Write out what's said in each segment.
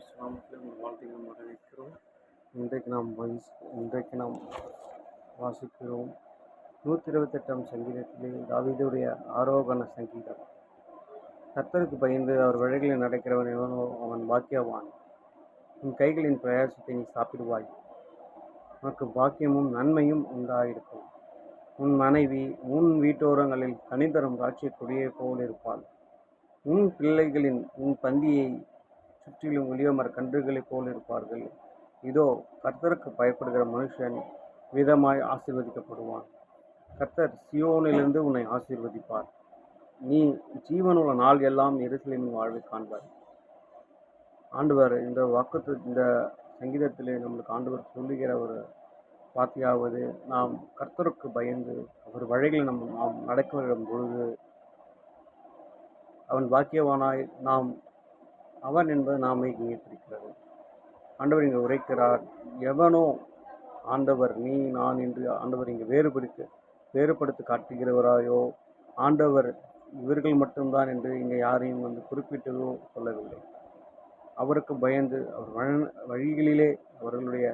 கிறிஸ்து நாமத்தில் உங்கள் வாழ்த்துக்கள் வரவேற்கிறோம். இன்றைக்கு நாம் வாசிக்கிறோம் 128ஆம் சங்கீதத்திலே தாவீதுடைய ஆரோகண சங்கீதம். கர்த்தருக்கு பயந்து அவர் வழிகளில் நடக்கிறவன் எவனோ அவன் பாக்கியவான். உன் கைகளின் பிரயாசத்தை நீ சாப்பிடுவாய், உனக்கு பாக்கியமும் நன்மையும் உண்டாயிருக்கும். உன் மனைவி உன் வீட்டோரங்களில் கனிதரும் திராட்சை கொடியைப் போல் இருப்பாள். உன் பிள்ளைகளின் உன் பந்தியை சுற்றிலும் ஒலிவமர கன்றுகளைப் போல் இருப்பார்கள். இதோ, கர்த்தருக்கு பயப்படுகிற மனுஷன் விதமாய் ஆசீர்வதிக்கப்படுவான். கர்த்தர் சியோனிலிருந்து உன்னை ஆசீர்வதிப்பார். நீ ஜீவனுள்ள நாள் எல்லாம் எருசலேமின் வாழ்வை காண்பார். ஆண்டவர் இந்த சங்கீதத்திலே நம்மளுக்கு ஆண்டவர் சொல்லுகிற ஒரு வார்த்தையாவது, நாம் கர்த்தருக்கு பயந்து அவர் வழிகளை நாம் நடக்கும் பொழுது அவன் பாக்கியவானாய் அவன் என்பது நாமே இங்கே பிடிக்கிறது. ஆண்டவர் இங்கே உரைக்கிறார், எவனோ ஆண்டவர் நீ நான் என்று ஆண்டவர் இங்கே வேறுபடுத்தி காட்டுகிறவராயோ, ஆண்டவர் இவர்கள் மட்டும்தான் என்று இங்கே யாரையும் குறிப்பிட்டதோ சொல்லவில்லை. அவருக்கு பயந்து அவர் வழிகளிலே அவர்களுடைய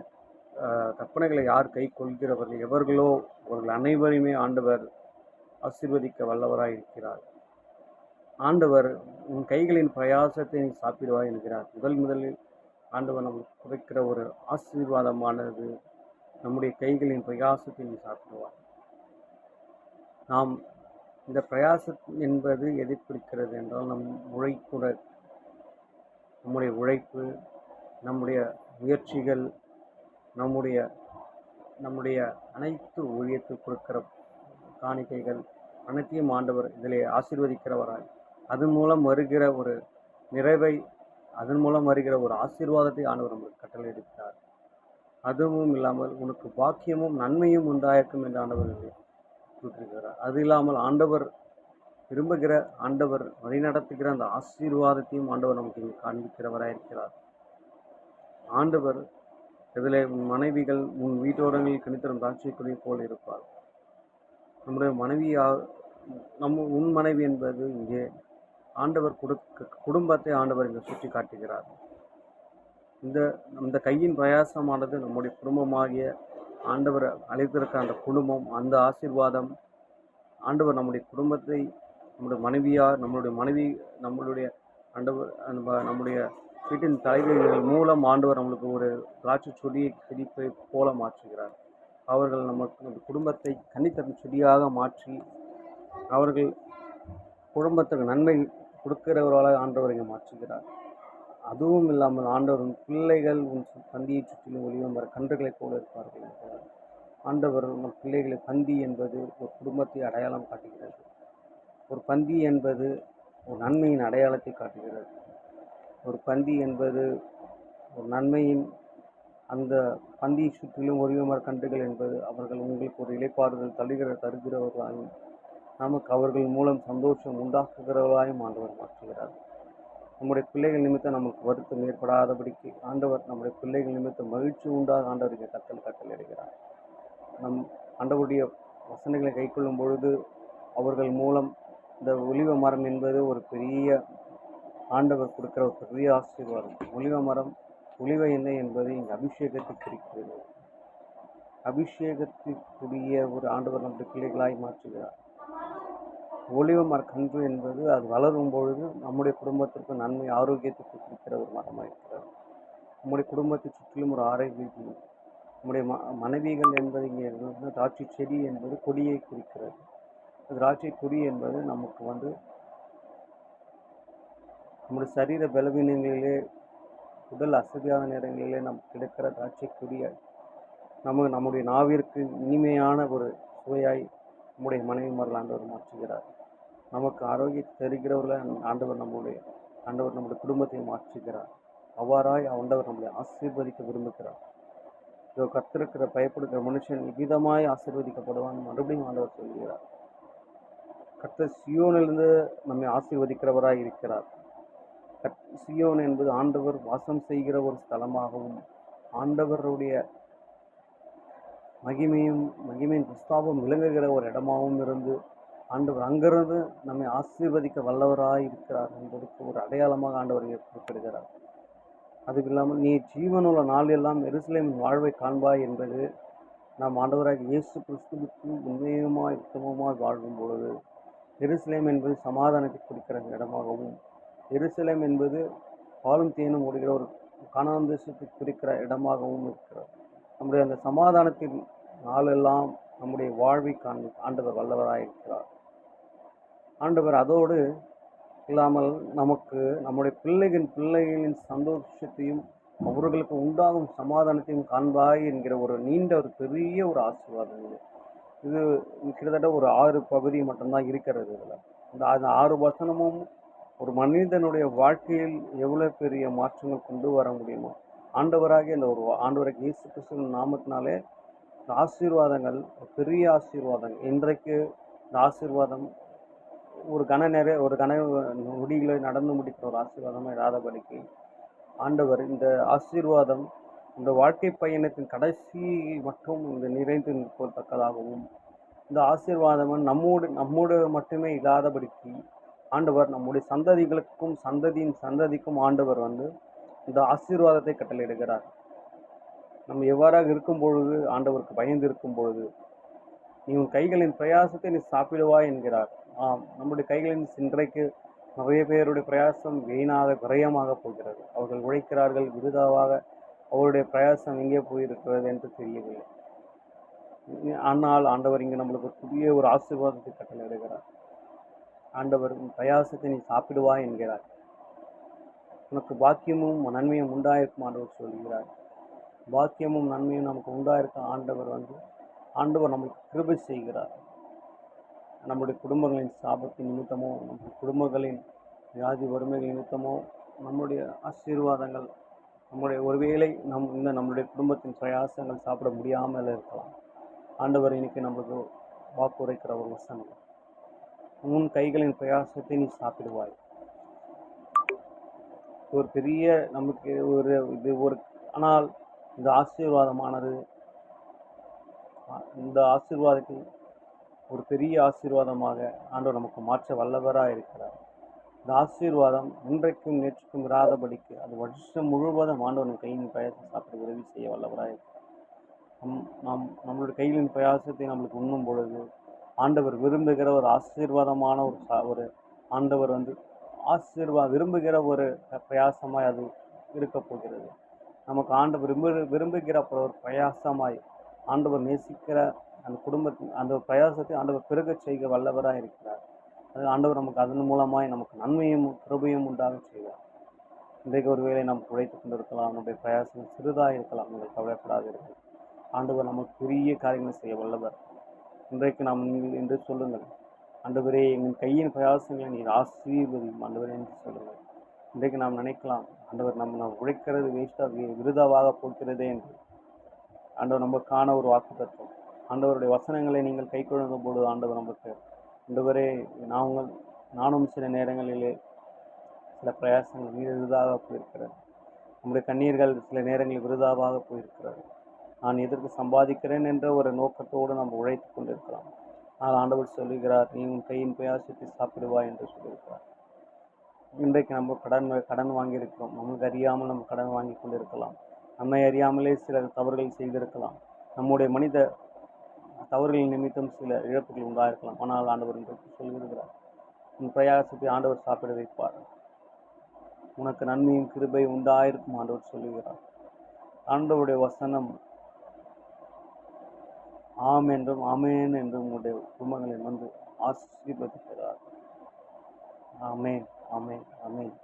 கற்பனைகளை யார் கை கொள்கிறவர்கள் எவர்களோ அவர்கள் அனைவரையுமே ஆண்டவர் ஆசீர்வதிக்க வல்லவராய் இருக்கிறார். ஆண்டவர் உன் கைகளின் பிரயாசத்தை நீ சாப்பிடுவாய் என்கிறார். முதலில் ஆண்டவர் நமக்கு குறைக்கிற ஒரு ஆசீர்வாதமானது, நம்முடைய கைகளின் பிரயாசத்தை நீ சாப்பிடுவாய். நாம் இந்த பிரயாசம் என்பது எதை குறிக்கிறது என்றால், நம்முடைய உழைப்பு, நம்முடைய முயற்சிகள், நம்முடைய அனைத்து ஊழியத்துக்கு கொடுக்கிற காணிக்கைகள் அனைத்தையும் ஆண்டவர் இதிலே ஆசீர்வதிக்கிறவராய், அதன் மூலம் வருகிற ஒரு நிறைவை, அதன் மூலம் வருகிற ஒரு ஆசீர்வாதத்தை ஆண்டவர் நமக்கு கட்டளை இருக்கிறார். அதுவும் இல்லாமல் உனக்கு பாக்கியமும் நன்மையும் உண்டாயிருக்கும் என்று ஆண்டவர் கூட்டிருக்கிறார். அது இல்லாமல் ஆண்டவர் விரும்புகிற, ஆண்டவர் வழிநடத்துகிற அந்த ஆசீர்வாதத்தையும் ஆண்டவர் நமக்கு இங்கே காண்பிக்கிறவராக இருக்கிறார். ஆண்டவர் இதில் உன் மனைவிகள் உன் வீட்டோரங்களில் கணித்தரும் திராட்சை கொடி போல் இருப்பார். நம்முடைய உன் மனைவி என்பது இங்கே ஆண்டவர் குடும்பத்தை ஆண்டவர் இங்கே சுற்றி காட்டுகிறார். இந்த கையின் பிரயாசமானது நம்முடைய குடும்பமாகிய ஆண்டவர் அழைத்திருக்க அந்த குடும்பம், அந்த ஆசீர்வாதம் ஆண்டவர் நம்முடைய குடும்பத்தை, நம்முடைய வீட்டின் தலைவர்கள் மூலம் ஆண்டவர் நம்மளுக்கு ஒரு திராட்சை செடிப்பை போல மாற்றுகிறார். அவர்கள் நமக்கு குடும்பத்தை கன்னித்தரும் செடியாக மாற்றி அவர்கள் குடும்பத்துக்கு நன்மை கொடுக்கிறவர்களாக ஆண்டவர் இங்கே மாற்றுகிறார். அதுவும் இல்லாமல் ஆண்டவர் உன் பிள்ளைகள் உன் பந்தியை சுற்றிலும் ஒளிவமர கன்றுகளைப் போல இருப்பார்கள் என்கிறார். ஆண்டவர் உங்கள் பிள்ளைகளை, பந்தி என்பது ஒரு குடும்பத்தை அடையாளம் காட்டுகிறது. ஒரு பந்தி என்பது ஒரு நன்மையின் அடையாளத்தை காட்டுகிறது. ஒரு பந்தி என்பது ஒரு நன்மையின், அந்த பந்தியை சுற்றிலும் ஒளிவமர கன்றுகள் என்பது அவர்கள் உங்களுக்கு ஒரு இளைப்பாறுதல் தருகிறவர்களாயும் நமக்கு அவர்கள் மூலம் சந்தோஷம் உண்டாக்குகிறவர்களாயும் ஆண்டவர் மாற்றுகிறார். நம்முடைய பிள்ளைகள் நிமித்தம் நமக்கு வருத்தம் ஏற்படாதபடிக்கு ஆண்டவர் நம்முடைய பிள்ளைகள் நிமித்தம் மகிழ்ச்சி உண்டாக ஆண்டவர் இங்கே கட்டளையிடுகிறார். ஆண்டவருடைய வசனங்களை கைக்கொள்ளும் பொழுது அவர்கள் மூலம் இந்த ஒலிவ மரம் என்பது ஒரு பெரிய ஆண்டவர் கொடுக்கிற ஒரு பெரிய ஆசீர்வாதம். ஒலிவ எண்ணெய் என்பது இங்கே அபிஷேகத்தை குறிக்கிறது. அபிஷேகத்திற்குரிய ஒரு ஆண்டவர் நம்முடைய பிள்ளைகளாய் மாற்றுகிறார். ஒலிவ மர கன்று என்பது அது வளரும் பொழுது நம்முடைய குடும்பத்திற்கு நன்மை, ஆரோக்கியத்திற்கு குறிக்கிற ஒரு மரமாக இருக்கிறது. நம்முடைய குடும்பத்தை சுற்றிலும் ஒரு ஆரோக்கியம். நம்முடைய மனைவிகள் என்பது இங்கே திராட்சை செடி என்பது கொடியை குறிக்கிறது. திராட்சை கொடி என்பது நமக்கு நம்முடைய சரீர பலவீனங்களிலே, உடல் அசதியான நேரங்களிலே நமக்கு கிடைக்கிற திராட்சை கொடியாய் நம்முடைய நாவிற்கு இனிமையான ஒரு சுவையாய் நம்முடைய மனைவிமார்கள் ஆண்டவர் மாற்றுகிறார். நமக்கு ஆரோக்கியத்தை தருகிறவர்கள் ஆண்டவர் நம்முடைய குடும்பத்தை மாற்றுகிறார். அவ்வாறாய் ஆண்டவர் நம்மளை ஆசீர்வதிக்க விரும்புகிறார். கர்த்தருக்கு பயப்படுகிற மனுஷன் இவ்விதமாய் ஆசீர்வதிக்கப்படுவான் மறுபடியும் ஆண்டவர் சொல்கிறார். கர்த்தர் சியோனிலிருந்து நம்மை ஆசீர்வதிக்கிறவராய் இருக்கிறார். சியோன் என்பது ஆண்டவர் வாசம் செய்கிற ஒரு ஸ்தலமாகவும், ஆண்டவருடைய மகிமையின் பிரஸ்தாபம் விளங்குகிற ஒரு இடமாகவும் இருந்து ஆண்டவர் அங்கிருந்து நம்மை ஆசீர்வதிக்க வல்லவராய் இருக்கிறார் என்பதற்கு ஒரு அடையாளமாக ஆண்டவர் குறிப்பிடுகிறார். அதுக்கு இல்லாமல் நீ ஜீவனுள்ள நாள் எல்லாம் எருசலேமின் வாழ்வை காண்பாய் என்பது நாம் ஆண்டவராகிய இயேசு கிறிஸ்துவுக்கு உண்மையுமாய் உத்தமமாய் வாழும் பொழுது எருசலேம் என்பது சமாதானத்தை குறிக்கிற இடமாகவும், எருசலேம் என்பது பாலும் தேனும் ஓடுகிற ஒரு கானான் தேசத்தை குறிக்கிற இடமாகவும் இருக்கிறது. நம்முடைய அந்த சமாதானத்தின் நாளெல்லாம் நம்முடைய வாழ்வை ஆண்டவர் வல்லவராய் இருக்கிறார். ஆண்டவர் அதோடு இல்லாமல் நமக்கு நம்முடைய பிள்ளைகளின் சந்தோஷத்தையும் அவர்களுக்கு உண்டாகும் சமாதானத்தையும் காண்பாய் என்கிற ஒரு நீண்ட ஒரு பெரிய ஒரு ஆசீர்வாதம் இது. இது கிட்டத்தட்ட ஒரு 6 பகுதி மட்டும்தான் இருக்கிறது. இதில் அந்த 6 வசனமும் ஒரு மனிதனுடைய வாழ்க்கையில் எவ்வளோ பெரிய மாற்றங்கள் கொண்டு வர முடியுமோ, ஆண்டவராகிய இந்த ஒரு ஆண்டவராகிய இயேசு கிறிஸ்துவின் நாமத்தினாலே இந்த ஆசீர்வாதங்கள் பெரிய ஆசீர்வாதங்கள். இன்றைக்கு இந்த ஆசீர்வாதம் ஒரு கன நொடியில் நடந்து முடிக்கிற ஒரு ஆசீர்வாதமாக இராதபடிக்கு ஆண்டவர் இந்த ஆசீர்வாதம் இந்த வாழ்க்கை பயணத்தின் கடைசி மற்றும் இந்த நிறைந்து நிற்கத்தக்கதாகவும், இந்த ஆசீர்வாதம் நம்மோடு மட்டுமே இல்லாதபடிக்கு ஆண்டவர் நம்முடைய சந்ததிகளுக்கும் சந்ததியின் சந்ததிக்கும் ஆண்டவர் இந்த ஆசீர்வாதத்தை கட்டளையிடுகிறார். நம்ம எவ்வாறாக இருக்கும் பொழுது, ஆண்டவருக்கு பயந்து இருக்கும் பொழுது, நீ உன் கைகளின் பிரயாசத்தை நீ சாப்பிடுவாய் என்கிறார். நம்முடைய கைகளின் இன்றைக்கு நிறைய பேருடைய பிரயாசம் வீணாக விரயமாக போகிறது. அவர்கள் உழைக்கிறார்கள் விருதாவாக, அவருடைய பிரயாசம் எங்கே போயிருக்கிறது என்று தெரியவில்லை. ஆனால் ஆண்டவர் இங்கு நம்மளுக்கு புதிய ஒரு ஆசீர்வாதத்தை கட்டளையிடுகிறார். ஆண்டவர் உன் பிரயாசத்தை நீ சாப்பிடுவாய் என்கிறார். உனக்கு பாக்கியமும் நன்மையும் உண்டாயிருக்கும் ஆண்டவர் சொல்கிறார். பாக்கியமும் நன்மையும் நமக்கு உண்டாயிருக்க ஆண்டவர் நம்மளுக்கு கிருபை செய்கிறார். நம்முடைய குடும்பங்களின் சாபத்தின் நிமித்தமோ, நம்முடைய குடும்பங்களின் வியாதி வறுமைகள் நிமித்தமோ, நம்முடைய ஆசீர்வாதங்கள் ஒருவேளை நம்முடைய குடும்பத்தின் பிரயாசங்கள் சாப்பிட முடியாமல் இருக்கலாம். ஆண்டவர் இன்னைக்கு நம்மளுக்கு வாக்குரைக்கிற ஒரு வசனம், உன் கைகளின் பிரயாசத்தை நீ சாப்பிடுவாய். ஒரு பெரிய நமக்கு ஆனால் இந்த ஆசீர்வாதமானது, இந்த ஆசீர்வாதத்தை ஒரு பெரிய ஆசீர்வாதமாக ஆண்டவர் நமக்கு மாற்ற வல்லவராக இருக்கிறார். இந்த ஆசீர்வாதம் இன்றைக்கும் நேற்றுக்கும் இராதபடிக்கு அது வருஷம் முழுவதும் ஆண்டவரின் கையின் பிரயாசத்தை சாப்பிட உதவி செய்ய வல்லவராக இருக்கிறார். நம்மளுடைய கைகளின் பிரயாசத்தை நம்மளுக்கு உண்ணும் பொழுது ஆண்டவர் விரும்புகிற ஒரு ஆசீர்வாதமான ஒரு ஆண்டவர் விரும்புகிற ஒரு பிரயாசமாய் அது இருக்க போகிறது. நமக்கு ஆண்டவர் விரும்புகிற ஒரு பிரயாசமாய் ஆண்டவர் நேசிக்கிற அந்த குடும்பத்தின் அந்த பிரயாசத்தை ஆண்டவர் பெருக செய்ய வல்லவராக இருக்கிறார். அது ஆண்டவர் நமக்கு அதன் மூலமாய் நமக்கு நன்மையும் கிருபையும் உண்டாக செய்வார். இன்றைக்கு ஒருவேளை நாம் உழைத்துக் கொண்டிருக்கலாம், நம்முடைய பிரயாசம் சிறிதாக இருக்கலாம், நீங்கள் கவலைப்படாதீர்கள். ஆண்டவர் நமக்கு பெரிய காரியங்களை செய்ய வல்லவர். இன்றைக்கு நாம் என்று சொல்லுங்கள், ஆண்டவரே எங்கள் கையின் பிரயாசங்களை நீர் ஆசீர்வதியும் ஆண்டவரே என்று சொல்லுங்கள். இன்றைக்கு நாம் நினைக்கலாம், ஆண்டவர் நம்ம உழைக்கிறது வேஸ்டாக விருதாவாக போகிறதே என்று. ஆண்டவர் நமக்கான ஒரு வாக்குத்தத்தம். ஆண்டவருடைய வசனங்களை நீங்கள் கை கொள்ளும் பொழுது ஆண்டவர் நமக்கு, ஆண்டவரே நானும் சில நேரங்களிலே சில பிரயாசங்கள் விருதாக போயிருக்கிறது. நம்முடைய கண்ணீர்கள் சில நேரங்களில் விருதாவாக போயிருக்கிறது. நான் எதற்கு சம்பாதிக்கிறேன் என்ற ஒரு நோக்கத்தோடு நம்ம உழைத்து கொண்டிருக்கலாம். ஆனால் ஆண்டவர் சொல்லுகிறார், நீ உன் கையின் பிரயாசத்தை சாப்பிடுவாய் என்று சொல்லியிருக்கிறார். இன்றைக்கு நம்ம கடன் வாங்கியிருக்கிறோம். நமக்கு அறியாமல் நம்ம கடன் வாங்கி கொண்டிருக்கலாம். நம்மை அறியாமலே சில தவறுகள் செய்திருக்கலாம். நம்முடைய மனித தவறுகளின் நிமித்தம் சில இழப்புகள் உண்டாயிருக்கலாம். ஆனால் ஆண்டவர் இன்றைக்கு சொல்லியிருக்கிறார், உன் பிரயாசத்தை ஆண்டவர் சாப்பிட வைப்பார், உனக்கு நன்மையும் கிருபை உண்டாயிருக்கும் ஆண்டவர் சொல்லுகிறார். ஆண்டவருடைய வசனம் ஆம் என்றும் ஆமேன் என்றும் உங்களுடைய குடும்பங்களில் ஆசீர்வதிக்கிறார். ஆமேன், ஆமேன், ஆமேன்.